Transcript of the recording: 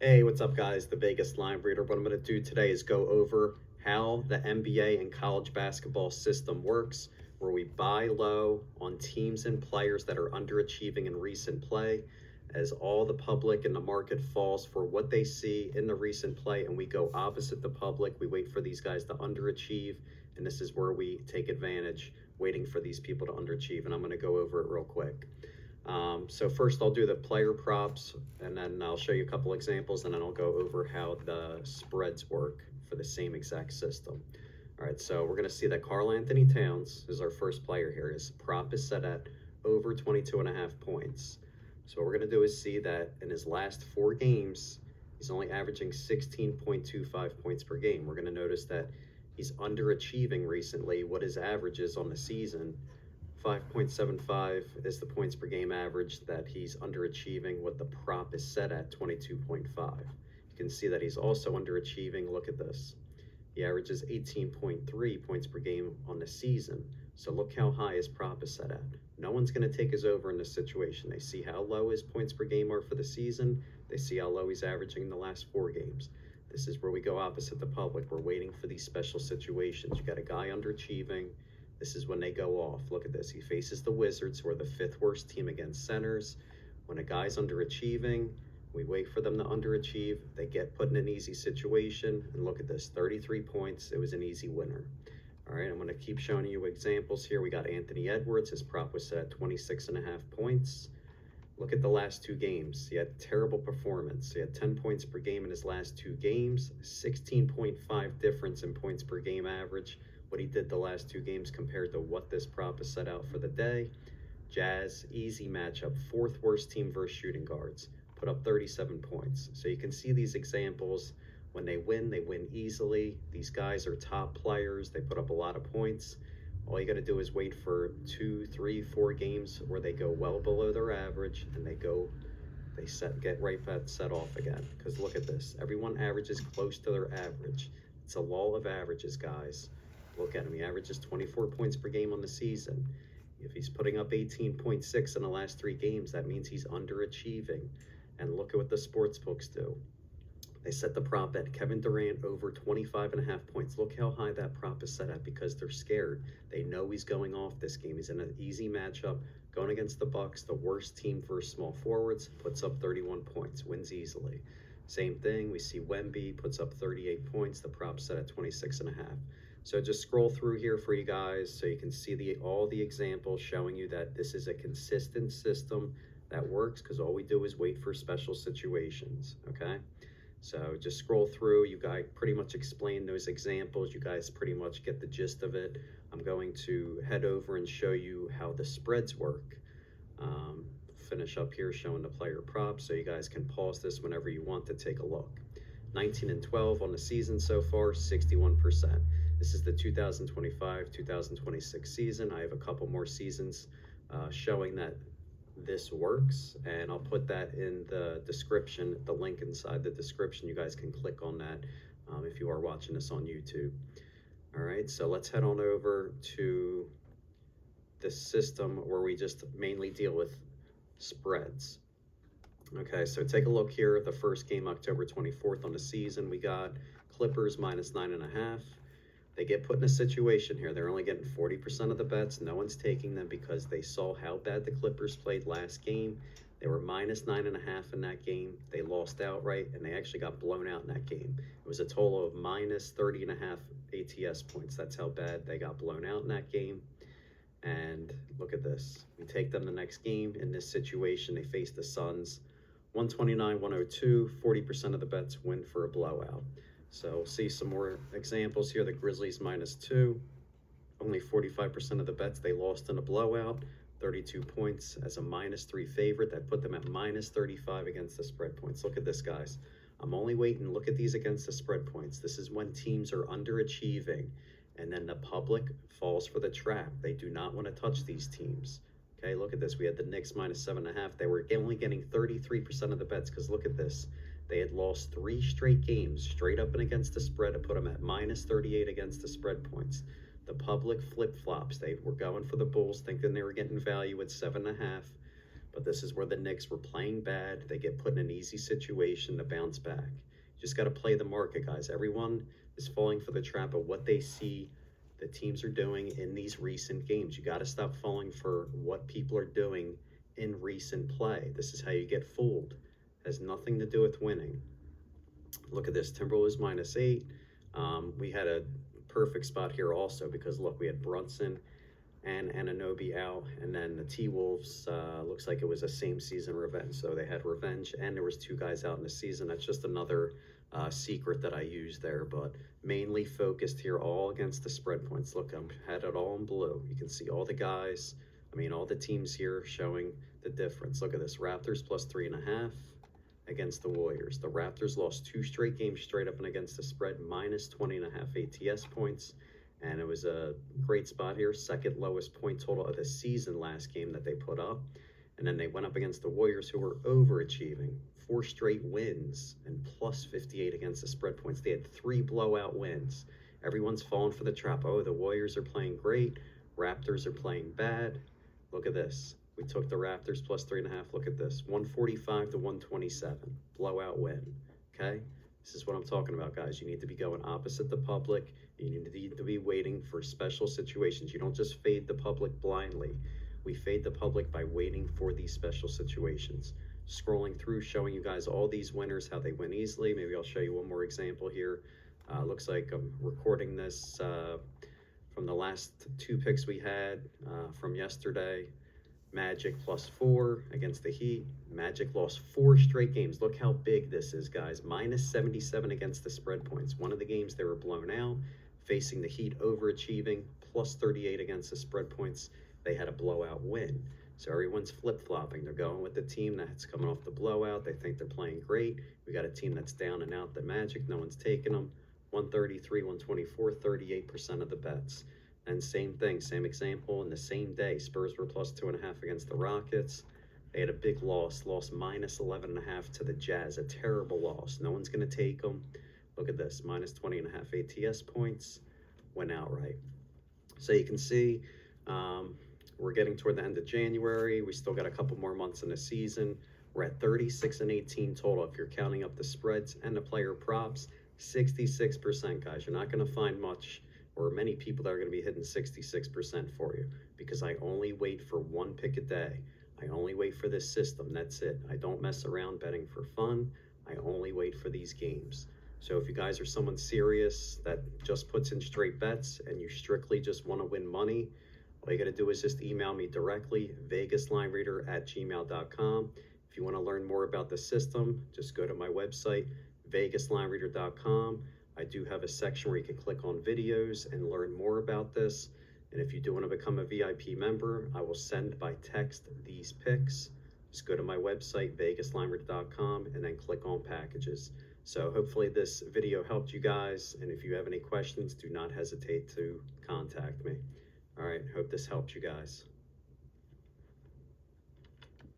Hey, what's up, guys? The Vegaslinereader. What I'm going to do today is go over how the NBA and college basketball system works, where we buy low on teams and players that are underachieving in recent play, as all the public and the market falls for what they see in the recent play, and we go opposite the public. We wait for these guys to underachieve, and this is where we take advantage, waiting for these people to underachieve, and I'm going to go over it real quick. So first I'll do the player props, and then I'll show you a couple examples, and then I'll go over how the spreads work for the same exact system. All right, so we're going to see that Karl Anthony Towns is our first player here. His prop is set at over 22.5 points. So what we're going to do is see that in his last 4 games, he's only averaging 16.25 points per game. We're going to notice that he's underachieving recently what his average is on the season. 5.75 is the points per game average that he's underachieving what the prop is set at 22.5. You can see that he's also underachieving. Look at this. He averages 18.3 points per game on the season. So look how high his prop is set at. No one's going to take his over in this situation. They see how low his points per game are for the season. They see how low he's averaging in the last 4 games. This is where we go opposite the public. We're waiting for these special situations. You got a guy underachieving. This is when they go off. Look at this. He faces the Wizards, who are the 5th worst team against centers. When a guy's underachieving, we wait for them to underachieve. They get put in an easy situation. And look at this, 33 points. It was an easy winner. All right, I'm going to keep showing you examples here. We got Anthony Edwards. His prop was set at 26.5 points. Look at the last 2 games. He had terrible performance. He had 10 points per game in his last 2 games, 16.5 difference in points per game average. What he did the last 2 games compared to what this prop is set out for the day. Jazz, easy matchup, 4th worst team versus shooting guards, put up 37 points. So you can see these examples. When they win easily. These guys are top players. They put up a lot of points. All you got to do is wait for 2, 3, 4 games where they go well below their average, and they get right set off again. Because look at this. Everyone averages close to their average. It's a law of averages, guys. Look at him. He averages 24 points per game on the season. If he's putting up 18.6 in the last 3 games, that means he's underachieving. And look at what the sports books do. They set the prop at Kevin Durant over 25.5 points. Look how high that prop is set at, because they're scared. They know he's going off this game. He's in an easy matchup, going against the Bucks, the worst team for small forwards, puts up 31 points, wins easily. Same thing, we see Wemby puts up 38 points. The prop set at 26.5. So just scroll through here for you guys so you can see all the examples showing you that this is a consistent system that works, because all we do is wait for special situations, okay? So just scroll through. You guys pretty much explain those examples. You guys pretty much get the gist of it. I'm going to head over and show you how the spreads work. Finish up here showing the player props, so you guys can pause this whenever you want to take a look. 19-12 on the season so far, 61%. This is the 2025-2026 season. I have a couple more seasons showing that this works, and I'll put that in the description, the link inside the description. You guys can click on that if you are watching this on YouTube. All right, so let's head on over to the system where we just mainly deal with spreads. Okay, so take a look here. The first game, October 24th on the season, we got Clippers minus 9.5. They get put in a situation here. They're only getting 40% of the bets. No one's taking them because they saw how bad the Clippers played last game. They were minus 9.5 in that game. They lost outright, and they actually got blown out in that game. It was a total of minus 30.5 ATS points. That's how bad they got blown out in that game. And look at this. We take them the next game. In this situation, they face the Suns. 129-102, 40% of the bets win for a blowout. So we'll see some more examples here. The Grizzlies minus 2, only 45% of the bets they lost in a blowout, 32 points as a minus 3 favorite. That put them at minus 35 against the spread points. Look at this, guys. I'm only waiting. Look at these against the spread points. This is when teams are underachieving, and then the public falls for the trap. They do not want to touch these teams. Okay, look at this. We had the Knicks minus 7.5. They were only getting 33% of the bets, because look at this. They had lost 3 straight games straight up and against the spread to put them at minus 38 against the spread points. The public flip-flops. They were going for the Bulls, thinking they were getting value at 7.5. But this is where the Knicks were playing bad. They get put in an easy situation to bounce back. You just got to play the market, guys. Everyone is falling for the trap of what they see the teams are doing in these recent games. You got to stop falling for what people are doing in recent play. This is how you get fooled. It has nothing to do with winning. Look at this. Timberwolves -8. We had a perfect spot here also because, look, we had Brunson and Anunoby out, and then the T-Wolves, looks like it was a same season revenge. So they had revenge, and there was 2 guys out in the season. That's just another secret that I use there, but mainly focused here all against the spread points. Look, I had it all in blue. You can see all the guys, all the teams here showing the difference. Look at this, Raptors +3.5 against the Warriors. The Raptors lost 2 straight games straight up and against the spread, -20.5 ATS points. And it was a great spot here, second lowest point total of the season last game that they put up. And then they went up against the Warriors, who were overachieving, 4 straight wins and +58 against the spread points. They had 3 blowout wins. Everyone's falling for the trap. Oh, the Warriors are playing great. Raptors are playing bad. Look at this. We took the Raptors +3.5. Look at this, 145 to 127, blowout win. Okay, this is what I'm talking about, guys. You need to be going opposite the public. You need to be waiting for special situations. You don't just fade the public blindly. We fade the public by waiting for these special situations. Scrolling through, showing you guys all these winners, how they win easily. Maybe I'll show you one more example here. Looks like I'm recording this from the last 2 picks we had from yesterday. Magic +4 against the Heat. Magic lost 4 straight games. Look how big this is, guys. -77 against the spread points. One of the games they were blown out, facing the Heat, overachieving, +38 against the spread points. They had a blowout win. So everyone's flip-flopping. They're going with the team that's coming off the blowout. They think they're playing great. We got a team that's down and out, the Magic. No one's taking them. 133, 124, 38% of the bets. And same thing, same example, in the same day, Spurs were +2.5 against the Rockets. They had a big lost -11.5 to the Jazz, a terrible loss. No one's going to take them. Look at this, -20.5 ATS points, went outright. So you can see we're getting toward the end of January. We still got a couple more months in the season. We're at 36-18 total if you're counting up the spreads and the player props. 66%, guys. You're not going to find much or many people that are going to be hitting 66% for you, because I only wait for 1 pick a day. I only wait for this system. That's it. I don't mess around betting for fun. I only wait for these games. So if you guys are someone serious that just puts in straight bets and you strictly just want to win money, all you got to do is just email me directly, Vegaslinereader@gmail.com. If you want to learn more about the system, just go to my website, Vegaslinereader.com. I do have a section where you can click on videos and learn more about this. And if you do want to become a VIP member, I will send by text these picks. Just go to my website, Vegaslinereader.com, and then click on packages. So hopefully this video helped you guys. And if you have any questions, do not hesitate to contact me. All right, hope this helped you guys.